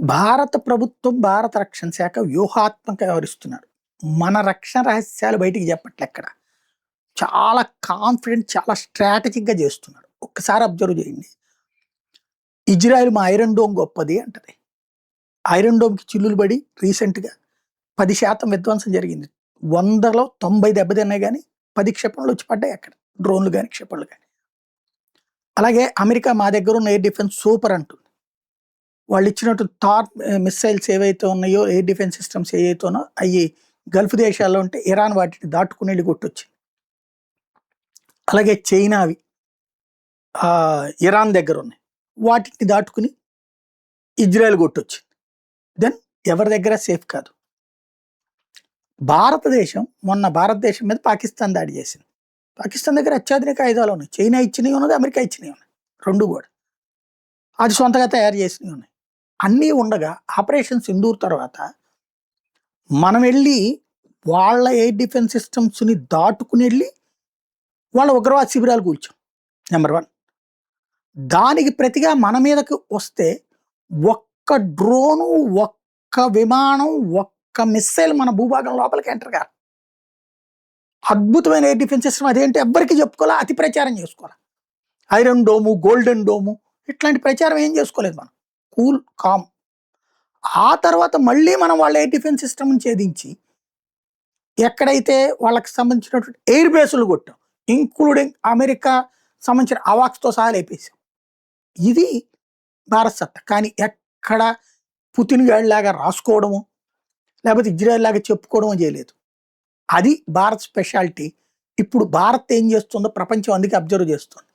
భారత ప్రభుత్వం, భారత రక్షణ శాఖ వ్యూహాత్మకంగా వ్యవహరిస్తున్నారు. మన రక్షణ రహస్యాలు బయటికి చెప్పట్లే ఎక్కడ. చాలా కాన్ఫిడెంట్, చాలా స్ట్రాటజిక్‌గా చేస్తున్నారు. ఒక్కసారి అబ్జర్వ్ చేయండి. ఇజ్రాయెల్ మా ఐరన్ డోమ్ గొప్పది అంటది. ఐరన్ డోమ్‌కి చిల్లులు పడి రీసెంట్‌గా 10% విధ్వంసం జరిగింది. 100లో 90 దెబ్బతిన్నాయి గానీ 10 క్షిపణులు వచ్చి పడ్డాయి అక్కడ. డ్రోన్‌లు గాని, క్షిపణులు గాని. అలాగే అమెరికా మా దగ్గర ఉన్న ఎయిర్ డిఫెన్స్ సూపర్ అంటుంది. వాళ్ళు ఇచ్చినట్టు థార్ మిస్సైల్స్ ఏవైతే ఉన్నాయో, ఎయిర్ డిఫెన్స్ సిస్టమ్స్ ఏవైతేనో అవి గల్ఫ్ దేశాల్లో ఉంటే ఇరాన్ వాటిని దాటుకుని వెళ్ళి కొట్టొచ్చింది. అలాగే చైనావి ఇరాన్ దగ్గర ఉన్నాయి. వాటిని దాటుకుని ఇజ్రాయెల్ కొట్టొచ్చింది. దెన్ ఎవరి దగ్గర సేఫ్ కాదు. భారతదేశం మొన్న భారతదేశం మీద పాకిస్తాన్ దాడి చేసింది. పాకిస్తాన్ దగ్గర అత్యాధునిక ఆయుధాలు ఉన్నాయి. చైనా ఇచ్చినవి ఉన్నది, అమెరికా ఇచ్చినవి ఉన్నాయి. రెండు కూడా అది సొంతగా తయారు చేసినవి ఉన్నాయి. అన్నీ ఉండగా ఆపరేషన్ సింధూర్ తర్వాత మనం వెళ్ళి వాళ్ళ ఎయిర్ డిఫెన్స్ సిస్టమ్స్ని దాటుకుని వెళ్ళి వాళ్ళ ఉగ్రవాద శిబిరాలు కూల్చాం. నెంబర్ 1. దానికి ప్రతిగా మన మీదకి వస్తే ఒక్క డ్రోను, ఒక్క విమానం, ఒక్క మిస్సైల్ మన భూభాగం లోపలికి ఎంటర్ కాదు. అద్భుతమైన ఎయిర్ డిఫెన్స్ సిస్టమ్. అదేంటి ఎవ్వరికి చెప్పుకోవాలా, అతి ప్రచారం చేసుకోవాలా. ఐరన్ డోము, గోల్డెన్ డోము ఇట్లాంటి ప్రచారం ఏం చేసుకోలేదు మనం. Cool calm. ఆ తర్వాత మళ్ళీ మనం వాళ్ళ ఎయిర్ డిఫెన్స్ సిస్టమ్ని ఛేదించి ఎక్కడైతే వాళ్ళకి సంబంధించినటువంటి ఎయిర్ బేసులు కొట్టాం, ఇంక్లూడింగ్ అమెరికా సంబంధించిన అవాక్స్తో సహా లేపేసాం. ఇది భారత్ సత్తా. కానీ ఎక్కడ పుతిన్ గాడిలాగా రాసుకోవడము, లేకపోతే ఇజ్రాయెల్ లాగా చెప్పుకోవడము చేయలేదు. అది భారత్ స్పెషాలిటీ. ఇప్పుడు భారత్ ఏం చేస్తుందో ప్రపంచం అందుకే అబ్జర్వ్ చేస్తుంది.